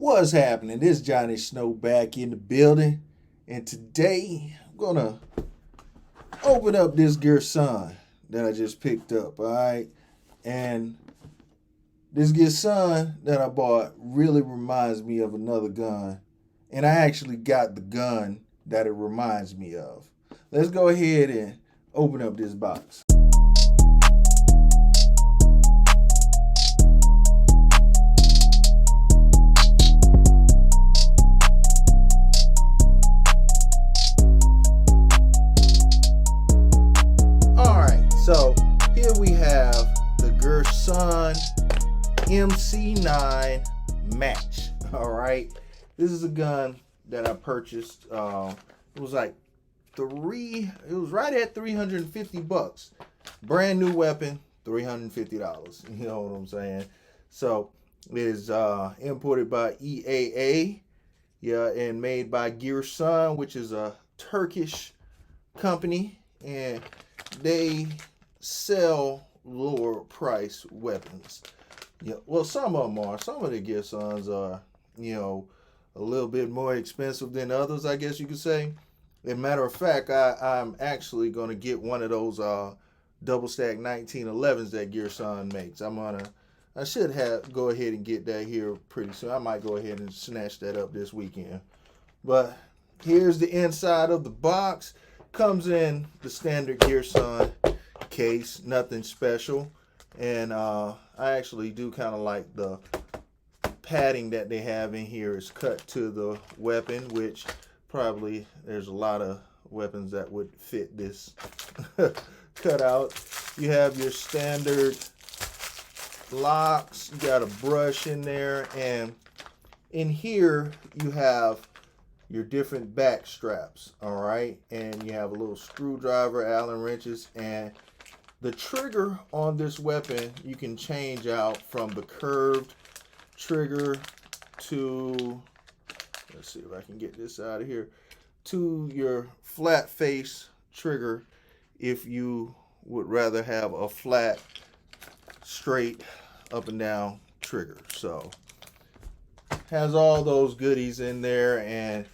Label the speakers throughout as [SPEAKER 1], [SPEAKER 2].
[SPEAKER 1] What's happening? This is Johnny Snow back in the building, and today I'm gonna open up this Girsan that I just picked up. All right, and this Girsan that I bought really reminds me of another gun, and I actually got the gun that it reminds me of. Let's go ahead and open up this box. So here we have the Girsan MC9 Match. All right, this is a gun that I purchased. It was right at $350. Brand new weapon, $350. You know what I'm saying? So it is imported by EAA, yeah, and made by Girsan, which is a Turkish company, and they sell lower price weapons. Yeah, well, some of them are. Some of the Girsans are, a little bit more expensive than others, I guess you could say. As a matter of fact, I'm actually going to get one of those double stack 1911s that Girsan makes. I should go ahead and get that here pretty soon. I might go ahead and snatch that up this weekend. But here's the inside of the box. Comes in the standard Girsan case, nothing special, and I actually do kind of like the padding that they have in here is cut to the weapon, which probably there's a lot of weapons that would fit this cutout. You have your standard locks, you got a brush in there, and in here you have your different back straps, all right, and you have a little screwdriver, Allen wrenches, and the trigger on this weapon you can change out from the curved trigger to, let's see if I can get this out of here, to your flat face trigger if you would rather have a flat, straight, up and down trigger. So has all those goodies in there, and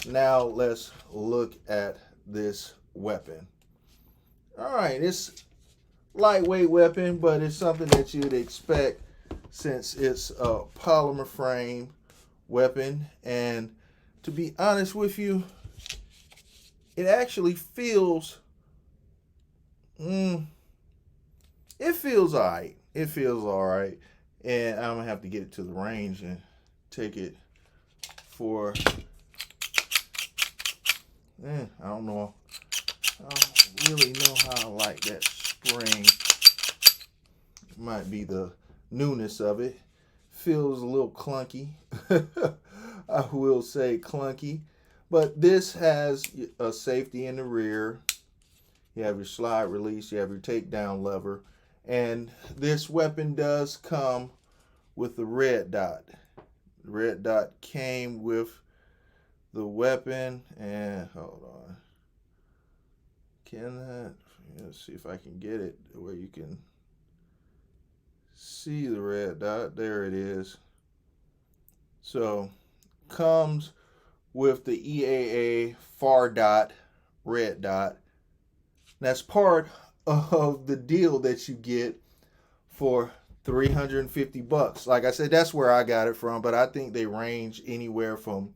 [SPEAKER 1] now let's look at this weapon. All right, it's lightweight weapon, but it's something that you'd expect since it's a polymer frame weapon. And to be honest with you, it actually feels, it feels all right. It feels all right. And I'm gonna have to get it to the range and take it for, I don't know. I don't really know how I like that spring. It might be the newness of it. Feels a little clunky. I will say clunky. But this has a safety in the rear. You have your slide release. You have your takedown lever. And this weapon does come with the red dot. The red dot came with the weapon, and hold on, let's see if I can get it where you can see the red dot. There it is. So comes with the EAA far dot, red dot. That's part of the deal that you get for $350. Like I said, that's where I got it from, but I think they range anywhere from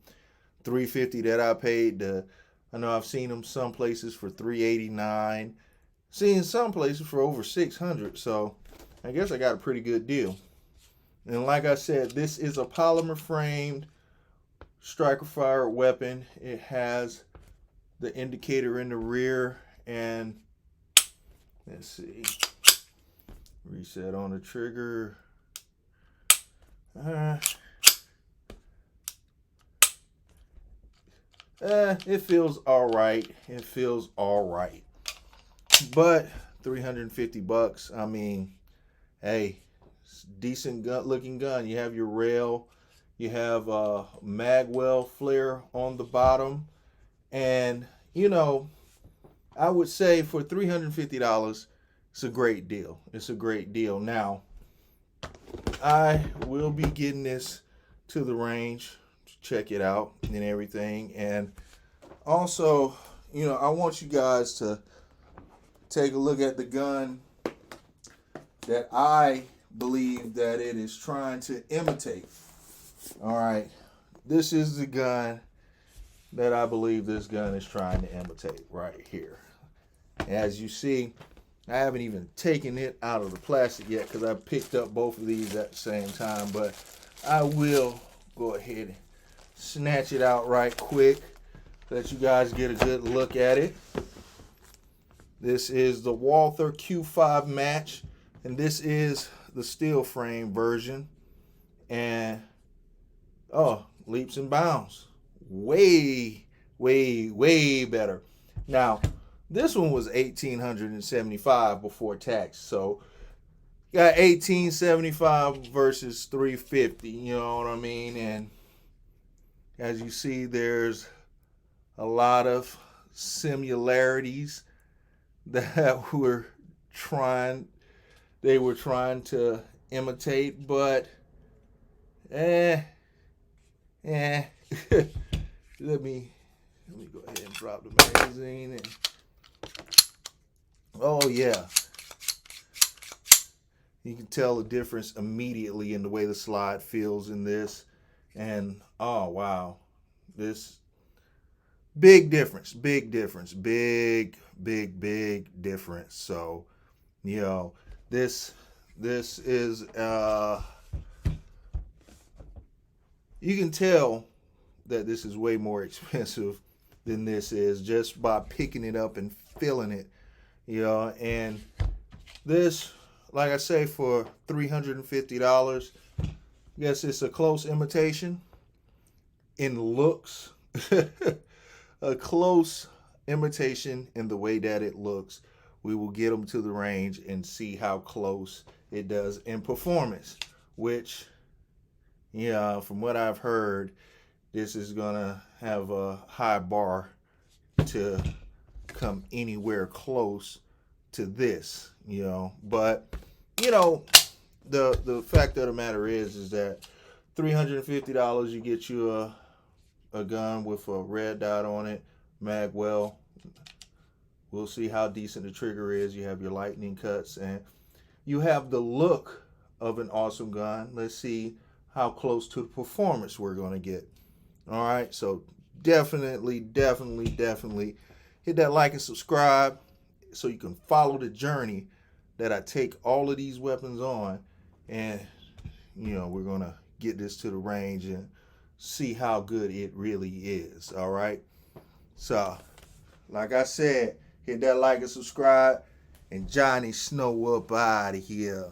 [SPEAKER 1] $350 that I paid to, I know I've seen them some places for $389, seen some places for over $600. So I guess I got a pretty good deal. And like I said, this is a polymer framed striker fire weapon. It has the indicator in the rear, and let's see, reset on the trigger. It feels all right. It feels all right. But $350, I mean, hey, it's a decent looking gun. You have your rail, you have a magwell flare on the bottom, and I would say for $350, it's a great deal. It's a great deal. Now, I will be getting this to the range to check it out and everything. And also, you know, I want you guys to take a look at the gun that I believe that it is trying to imitate. All right, this is the gun that I believe this gun is trying to imitate right here. As you see, I haven't even taken it out of the plastic yet because I picked up both of these at the same time, but I will go ahead and snatch it out right quick so that you guys get a good look at it. This is the Walther Q5 Match, and this is the steel frame version. And oh, leaps and bounds. Way, way, way better. Now, this one was $1,875 before tax. So, got $1,875 versus $350. You know what I mean? And as you see, there's a lot of similarities that they were trying to imitate, but let me go ahead and drop the magazine. And oh yeah, you can tell the difference immediately in the way the slide feels in this. And oh wow, this big difference, big difference. So, you know, this is you can tell that this is way more expensive than this is just by picking it up and feeling it, you know. And this, like I say, for $350, I guess it's a close imitation in looks. A close imitation in the way that it looks. We will get them to the range and see how close it does in performance, which, yeah, from what I've heard, this is gonna have a high bar to come anywhere close to this, you know. But, you know, the fact of the matter is that $350, you get you a gun with a red dot on it, mag well. We'll see how decent the trigger is. You have your lightning cuts, and you have the look of an awesome gun. Let's see how close to the performance we're going to get. All right, so definitely hit that like and subscribe so you can follow the journey that I take all of these weapons on. And, you know, we're going to get this to the range and see how good it really is. All right, so like I said, hit that like and subscribe, and Johnny Snow up out of here.